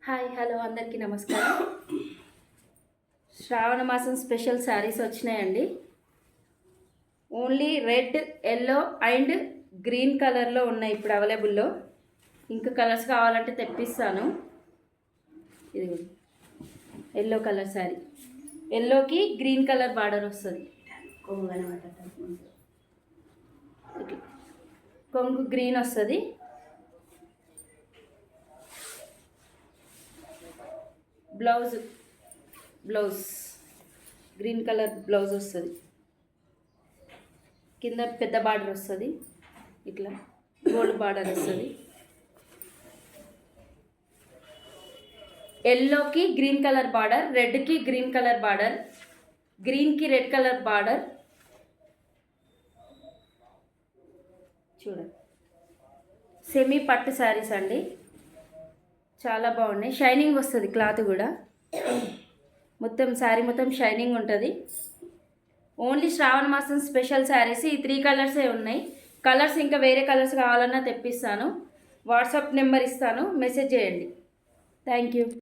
Hi hello అందరికీ నమస్కారం. శ్రావణ మాసం స్పెషల్ శారీస్ వచ్చినాయండి. Only red, yellow and green కలర్లో ఉన్నాయి ఇప్పుడు అవైలబుల్లో. ఇంకా కలర్స్ కావాలంటే తెప్పిస్తాను. ఇది ఎల్లో కలర్ శారీ, ఎల్లోకి గ్రీన్ కలర్ బార్డర్ వస్తుంది. కొంగు గ్రీన్ వస్తుంది. బ్లౌజ్ గ్రీన్ కలర్ బ్లౌజ్ వస్తుంది. కింద పెద్ద బార్డర్ వస్తుంది, ఇట్లా గోల్డ్ బార్డర్ వస్తుంది. ఎల్లోకి గ్రీన్ కలర్ బార్డర్, రెడ్కి గ్రీన్ కలర్ బార్డర్, గ్రీన్కి రెడ్ కలర్ బార్డర్. చూడండి, సెమీ పట్టు శారీస్ అండి, చాలా బాగున్నాయి. షైనింగ్ వస్తుంది, క్లాత్ కూడా మొత్తం శారీ మొత్తం షైనింగ్ ఉంటుంది. ఓన్లీ శ్రావణ మాసం స్పెషల్ శారీస్ ఈ 3 కలర్సే ఉన్నాయి. కలర్స్ ఇంకా వేరే కలర్స్ కావాలన్నా తెప్పిస్తాను. వాట్సాప్ నెంబర్ ఇస్తాను, మెసేజ్ చేయండి. Thank you.